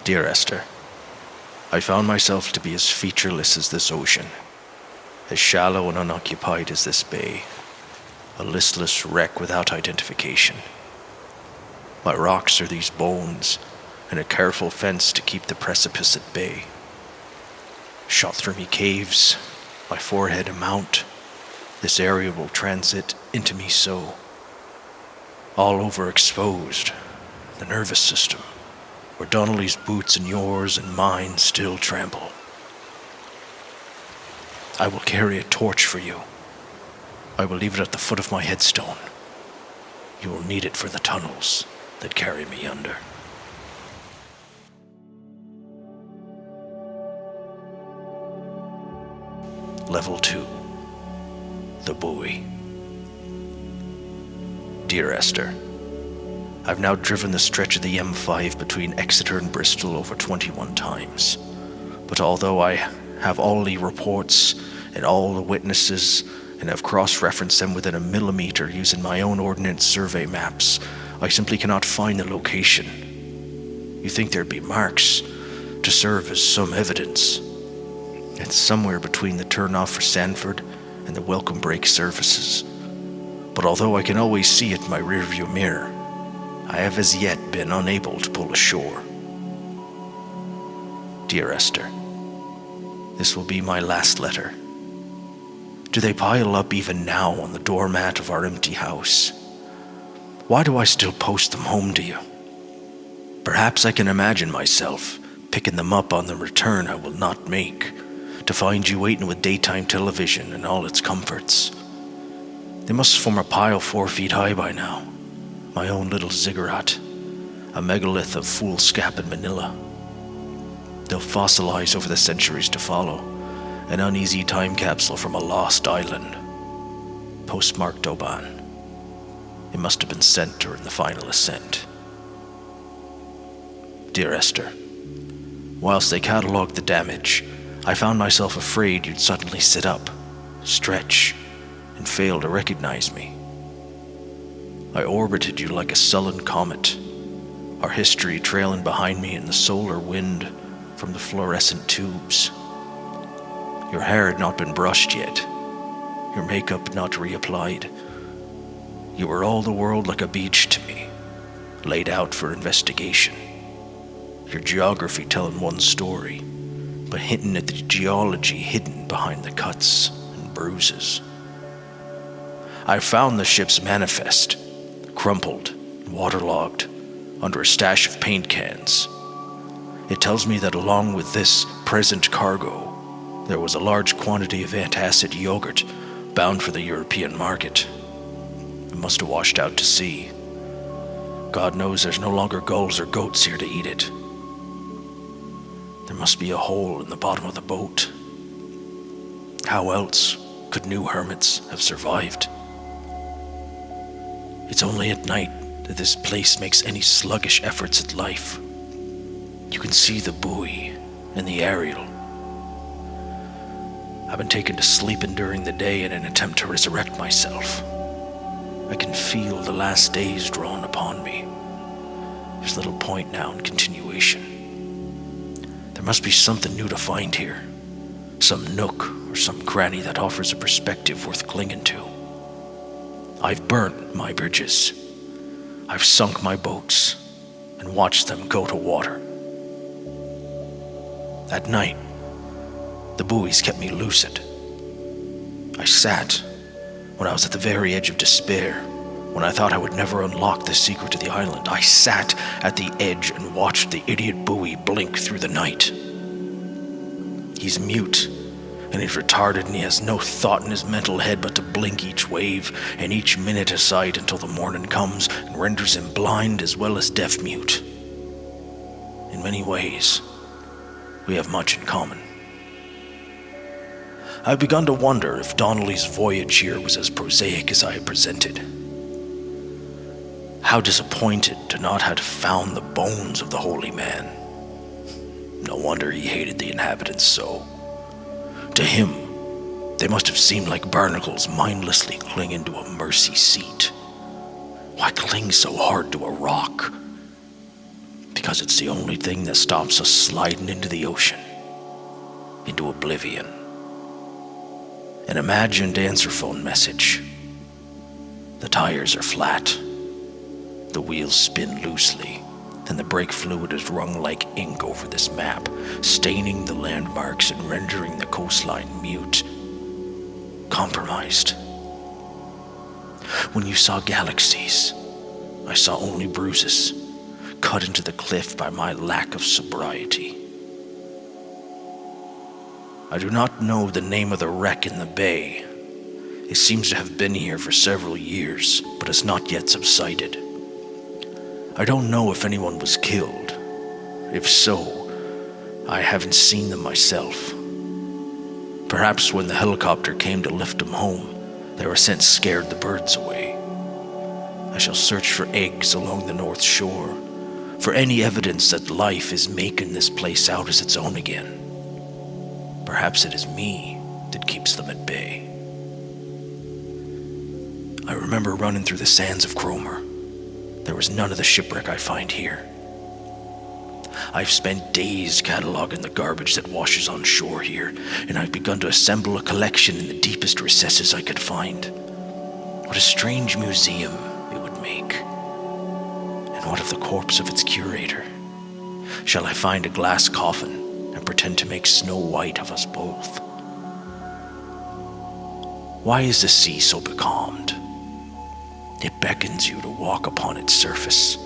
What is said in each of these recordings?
Dear Esther, I found myself to be as featureless as this ocean, as shallow and unoccupied as this bay, a listless wreck without identification. My rocks are these bones, and a careful fence to keep the precipice at bay. Shot through me caves, my forehead a mount, this area will transit into me so. All over exposed, the nervous system, where Donnelly's boots and yours and mine still trample. I will carry a torch for you. I will leave it at the foot of my headstone. You will need it for the tunnels that carry me under. Level 2. The Buoy. Dear Esther, I've now driven the stretch of the M5 between Exeter and Bristol over 21 times. But although I have all the reports and all the witnesses and have cross-referenced them within a millimeter using my own ordnance survey maps, I simply cannot find the location. You think there'd be marks to serve as some evidence. It's somewhere between the turn-off for Sanford and the welcome break services. But although I can always see it in my rearview mirror, I have as yet been unable to pull ashore. Dear Esther, this will be my last letter. Do they pile up even now on the doormat of our empty house? Why do I still post them home to you? Perhaps I can imagine myself picking them up on the return I will not make, to find you waiting with daytime television and all its comforts. They must form a pile 4 feet high by now. My own little ziggurat, a megalith of foolscap in Manila. They'll fossilize over the centuries to follow, an uneasy time capsule from a lost island. Postmarked Oban. It must have been sent during the final ascent. Dear Esther, whilst they catalogued the damage, I found myself afraid you'd suddenly sit up, stretch, and fail to recognize me. I orbited you like a sullen comet, our history trailing behind me in the solar wind from the fluorescent tubes. Your hair had not been brushed yet, your makeup not reapplied. You were all the world like a beach to me, laid out for investigation. Your geography telling one story, but hinting at the geology hidden behind the cuts and bruises. I found the ship's manifest, crumpled and waterlogged, under a stash of paint cans. It tells me that along with this present cargo, there was a large quantity of antacid yogurt bound for the European market. It must have washed out to sea. God knows there's no longer gulls or goats here to eat it. There must be a hole in the bottom of the boat. How else could new hermits have survived? It's only at night that this place makes any sluggish efforts at life. You can see the buoy and the aerial. I've been taken to sleeping during the day in an attempt to resurrect myself. I can feel the last days drawn upon me. There's little point now in continuation. There must be something new to find here, some nook or some cranny that offers a perspective worth clinging to. I've burnt my bridges. I've sunk my boats and watched them go to water. At night, the buoys kept me lucid. I sat when I was at the very edge of despair, when I thought I would never unlock the secret of the island. I sat at the edge and watched the idiot buoy blink through the night. He's mute, and he's retarded, and he has no thought in his mental head but to blink each wave and each minute aside until the morning comes and renders him blind as well as deaf-mute. In many ways, we have much in common. I've begun to wonder if Donnelly's voyage here was as prosaic as I had presented. How disappointed to not have found the bones of the holy man. No wonder he hated the inhabitants so. To him, they must have seemed like barnacles mindlessly clinging to a mercy seat. Why cling so hard to a rock? because it's the only thing that stops us sliding into the ocean, into oblivion. An imagined answer phone message. The tires are flat. The wheels spin loosely, and the brake fluid is wrung like ink over this map, staining the landmarks and rendering the coastline mute, compromised. When you saw galaxies, I saw only bruises, cut into the cliff by my lack of sobriety. I do not know the name of the wreck in the bay. It seems to have been here for several years, but has not yet subsided. I don't know if anyone was killed. If so, I haven't seen them myself. Perhaps when the helicopter came to lift them home, their ascent scared the birds away. I shall search for eggs along the North Shore, for any evidence that life is making this place out as its own again. Perhaps it is me that keeps them at bay. I remember running through the sands of Cromer. There was none of the shipwreck I find here. I've spent days cataloging the garbage that washes on shore here, and I've begun to assemble a collection in the deepest recesses I could find. What a strange museum it would make. And what of the corpse of its curator? Shall I find a glass coffin and pretend to make Snow White of us both? Why is the sea so becalmed? It beckons you to walk upon its surface,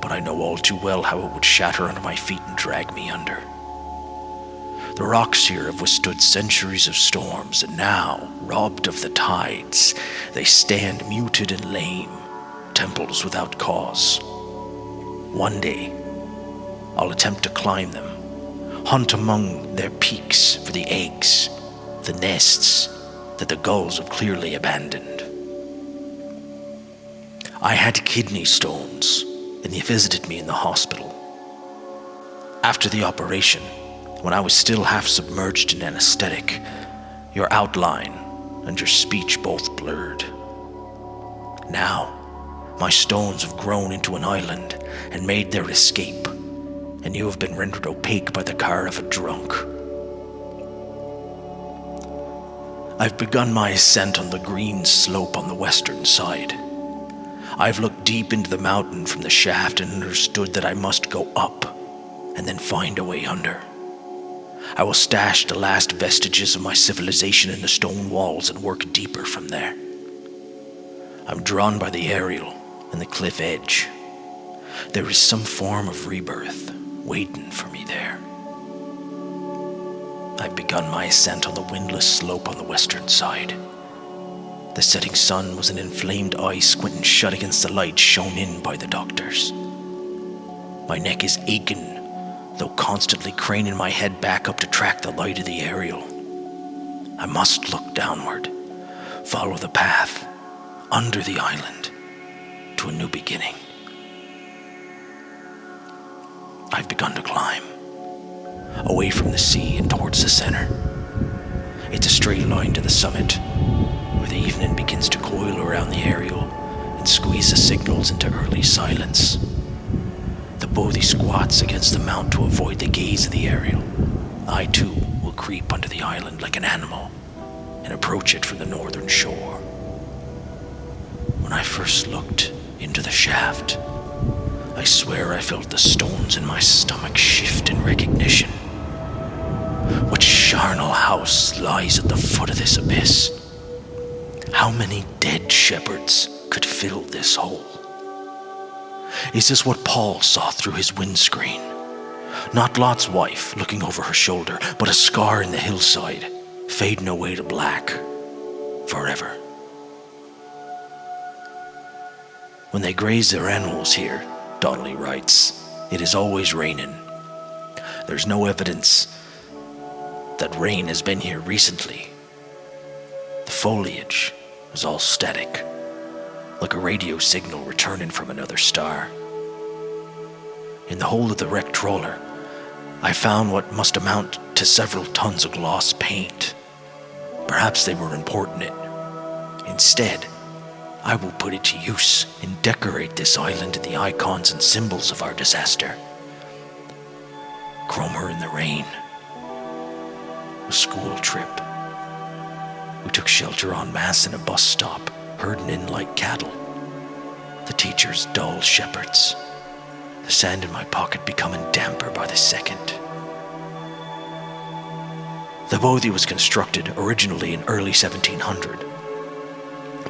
but I know all too well how it would shatter under my feet and drag me under. The rocks here have withstood centuries of storms, and now, robbed of the tides, they stand muted and lame, temples without cause. One day, I'll attempt to climb them, hunt among their peaks for the eggs, the nests that the gulls have clearly abandoned. I had kidney stones, and they visited me in the hospital. After the operation, when I was still half submerged in anesthetic, your outline and your speech both blurred. Now, my stones have grown into an island and made their escape, and you have been rendered opaque by the car of a drunk. I've begun my ascent on the green slope on the western side. I've looked deep into the mountain from the shaft and understood that I must go up and then find a way under. I will stash the last vestiges of my civilization in the stone walls and work deeper from there. I'm drawn by the aerial and the cliff edge. There is some form of rebirth waiting for me there. I've begun my ascent on the windless slope on the western side. The setting sun was an inflamed eye squinting shut against the light shone in by the doctors. My neck is aching, though constantly craning my head back up to track the light of the aerial. I must look downward, follow the path, under the island, to a new beginning. I've begun to climb, away from the sea and towards the center. It's a straight line to the summit, where the evening begins to coil around the aerial and squeeze the signals into early silence. The bothy squats against the mount to avoid the gaze of the aerial. I too will creep under the island like an animal and approach it from the northern shore. When I first looked into the shaft, I swear I felt the stones in my stomach shift in recognition. What charnel house lies at the foot of this abyss? How many dead shepherds could fill this hole? Is this what Paul saw through his windscreen? Not Lot's wife looking over her shoulder, but a scar in the hillside, fading away to black, forever. When they graze their animals here, Donnelly writes, it is always raining. There's no evidence that rain has been here recently. The foliage was all static, like a radio signal returning from another star. In the hold of the wrecked trawler, I found what must amount to several tons of gloss paint. Perhaps they were importing it. Instead, I will put it to use and decorate this island in the icons and symbols of our disaster, from her in the rain. A school trip. We took shelter en masse in a bus stop, herding in like cattle. The teachers dull shepherds. The sand in my pocket becoming damper by the second. The Buoy was constructed originally in early 1700.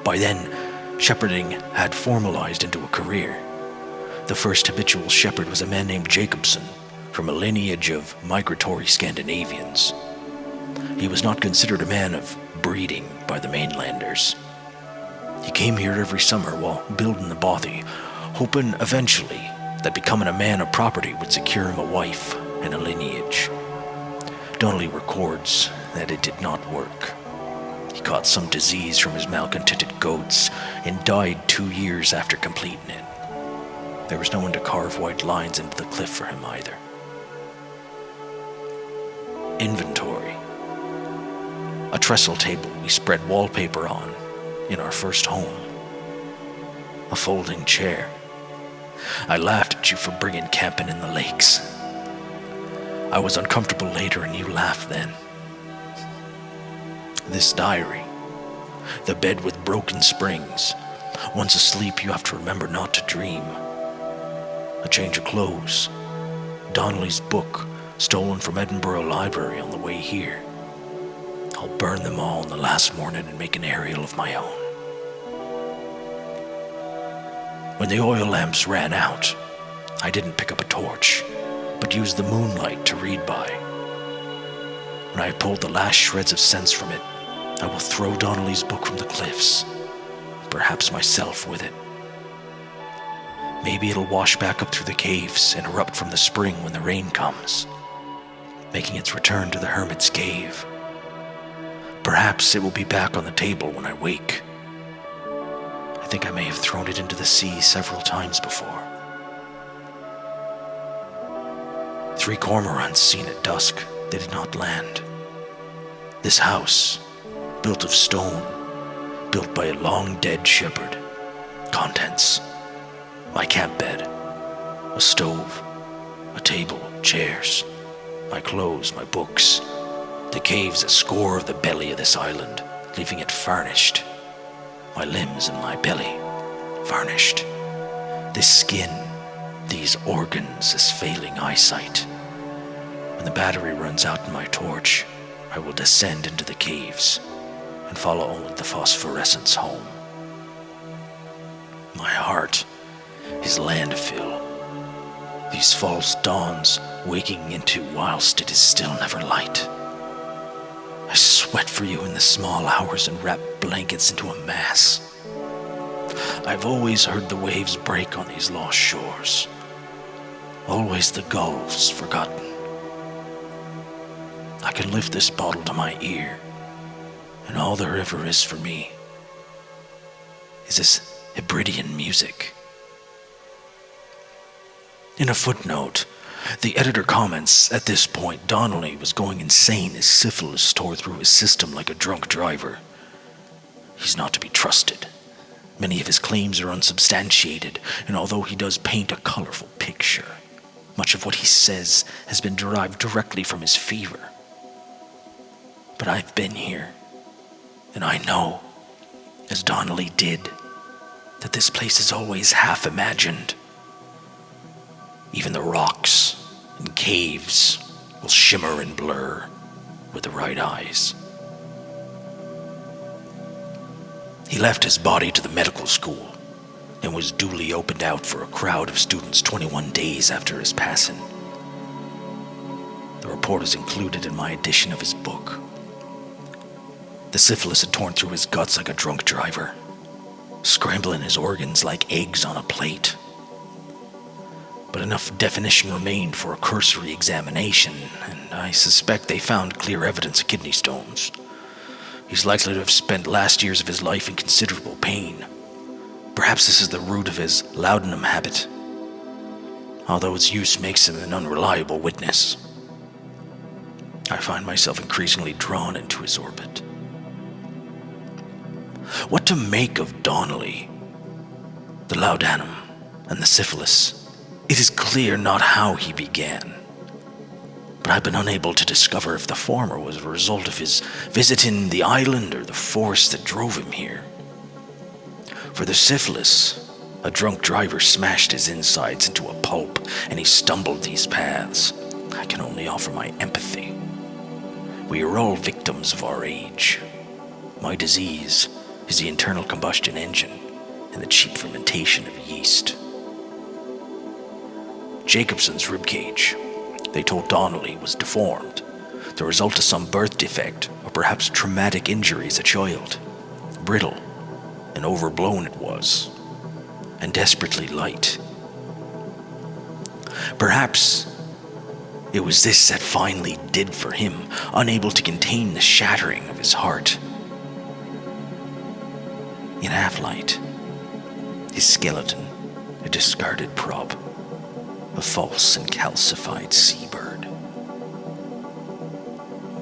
By then, shepherding had formalized into a career. The first habitual shepherd was a man named Jacobson, from a lineage of migratory Scandinavians. He was not considered a man of breeding by the mainlanders. He came here every summer while building the bothy, hoping eventually that becoming a man of property would secure him a wife and a lineage. Donnelly records that it did not work. He caught some disease from his malcontented goats and died 2 years after completing it. There was no one to carve white lines into the cliff for him either. Inventory. A trestle table we spread wallpaper on in our first home. A folding chair. I laughed at you for bringing camping in the lakes. I was uncomfortable later and you laughed then. This diary. The bed with broken springs. Once asleep, you have to remember not to dream. A change of clothes. Donnelly's book, stolen from Edinburgh Library on the way here. I'll burn them all on the last morning and make an aerial of my own. When the oil lamps ran out, I didn't pick up a torch, but used the moonlight to read by. When I pulled the last shreds of sense from it, I will throw Donnelly's book from the cliffs, perhaps myself with it. Maybe it'll wash back up through the caves and erupt from the spring when the rain comes, making its return to the hermit's cave. Perhaps it will be back on the table when I wake. I think I may have thrown it into the sea several times before. 3 cormorants seen at dusk. They did not land. This house, built of stone, built by a long-dead shepherd. Contents: my camp bed, a stove, a table, chairs, my clothes, my books. The caves a score of the belly of this island, leaving it furnished. My limbs and my belly, varnished. This skin, these organs, this failing eyesight. When the battery runs out in my torch, I will descend into the caves and follow only the phosphorescence home. My heart is landfill. These false dawns waking into whilst it is still never light. I sweat for you in the small hours and wrap blankets into a mass. I've always heard the waves break on these lost shores. Always the gulls forgotten. I can lift this bottle to my ear, and all there ever is for me is this Hebridean music. In a footnote, the editor comments, at this point, Donnelly was going insane as syphilis tore through his system like a drunk driver. He's not to be trusted. Many of his claims are unsubstantiated, and although he does paint a colorful picture, much of what he says has been derived directly from his fever. But I've been here, and I know, as Donnelly did, that this place is always half imagined. Even the rocks and caves will shimmer and blur with the right eyes. He left his body to the medical school and was duly opened out for a crowd of students 21 days after his passing. The report is included in my edition of his book. The syphilis had torn through his guts like a drunk driver, scrambling his organs like eggs on a plate. But enough definition remained for a cursory examination, and I suspect they found clear evidence of kidney stones. He's likely to have spent last years of his life in considerable pain. Perhaps this is the root of his laudanum habit, although its use makes him an unreliable witness. I find myself increasingly drawn into his orbit. What to make of Donnelly, the laudanum, and the syphilis? It is clear not how he began. I've been unable to discover if the former was a result of his visiting the island or the force that drove him here. For the syphilis, a drunk driver smashed his insides into a pulp and he stumbled these paths. I can only offer my empathy. We are all victims of our age. My disease is the internal combustion engine and the cheap fermentation of yeast. Jacobson's ribcage, they told Donnelly, was deformed, the result of some birth defect or perhaps traumatic injury as a child. Brittle and overblown it was, and desperately light. Perhaps it was this that finally did for him, unable to contain the shattering of his heart. In half-light, his skeleton, a discarded prop, a false and calcified seabird.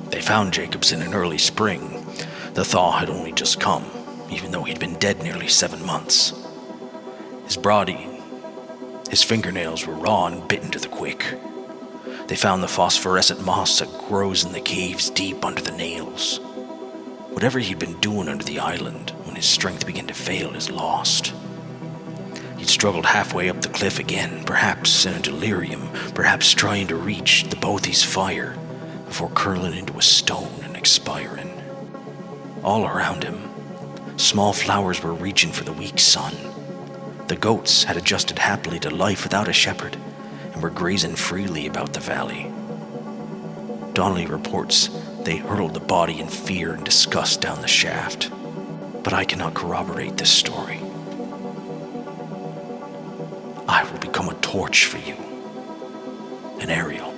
They found Jacobson in early spring. The thaw had only just come, even though he'd been dead nearly 7 months. His body, his fingernails were raw and bitten to the quick. They found the phosphorescent moss that grows in the caves deep under the nails. Whatever he'd been doing under the island when his strength began to fail is lost. He'd struggled halfway up the cliff again, perhaps in a delirium, perhaps trying to reach the Bothy's fire before curling into a stone and expiring. All around him, small flowers were reaching for the weak sun. The goats had adjusted happily to life without a shepherd and were grazing freely about the valley. Donnelly reports they hurled the body in fear and disgust down the shaft, but I cannot corroborate this story. I will become a torch for you, an aerial.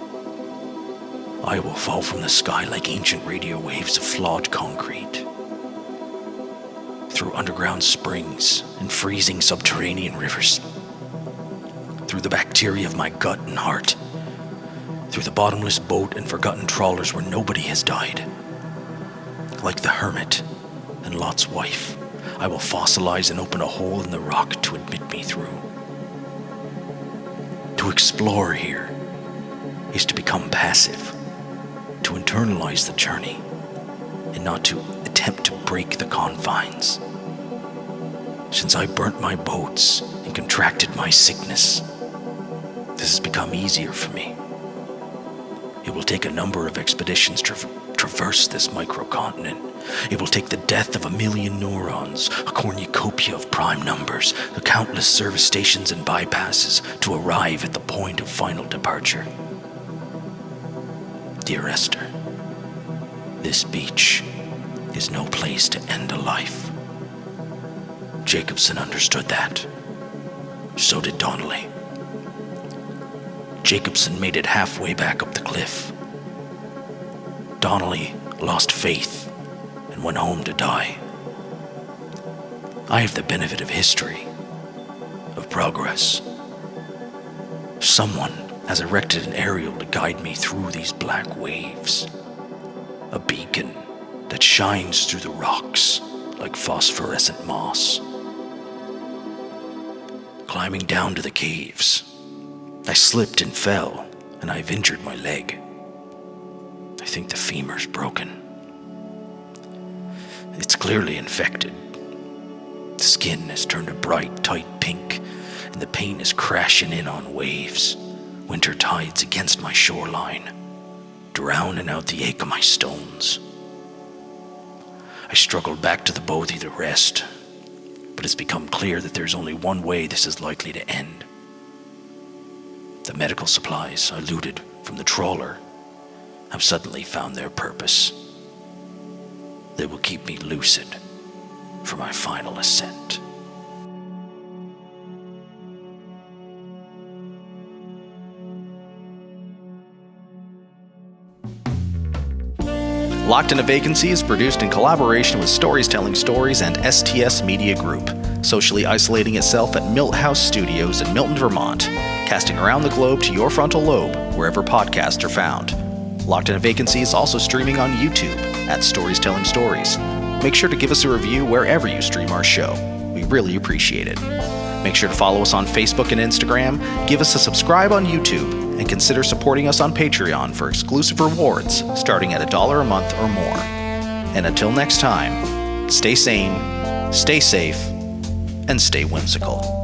I will fall from the sky like ancient radio waves of flawed concrete, through underground springs and freezing subterranean rivers, through the bacteria of my gut and heart, through the bottomless boat and forgotten trawlers where nobody has died. Like the hermit and Lot's wife, I will fossilize and open a hole in the rock to admit me through. To explore here is to become passive, to internalize the journey, and not to attempt to break the confines. Since I burnt my boats and contracted my sickness, this has become easier for me. It will take a number of expeditions to traverse this microcontinent. It will take the death of 1 million neurons, a cornucopia of prime numbers, the countless service stations and bypasses to arrive at the point of final departure. Dear Esther, this beach is no place to end a life. Jacobson understood that. So did Donnelly. Jacobson made it halfway back up the cliff. Donnelly lost faith and went home to die. I have the benefit of history, of progress. Someone has erected an aerial to guide me through these black waves, a beacon that shines through the rocks like phosphorescent moss. Climbing down to the caves, I slipped and fell, and I've injured my leg. I think the femur's broken. It's clearly infected. The skin has turned a bright, tight pink, and the pain is crashing in on waves. Winter tides against my shoreline, drowning out the ache of my stones. I struggled back to the Bothy to rest, but it's become clear that there's only one way this is likely to end. The medical supplies I looted from the trawler have suddenly found their purpose. They will keep me lucid for my final ascent. Locked in a Vacancy is produced in collaboration with Stories Telling Stories and STS Media Group, socially isolating itself at Milt House Studios in Milton, Vermont, casting around the globe to your frontal lobe wherever podcasts are found. Locked in a Vacancy is also streaming on YouTube at Stories Telling Stories. Make sure to give us a review wherever you stream our show. We really appreciate it. Make sure to follow us on Facebook and Instagram, give us a subscribe on YouTube, and consider supporting us on Patreon for exclusive rewards starting at $1 a month or more. And until next time, stay sane, stay safe, and stay whimsical.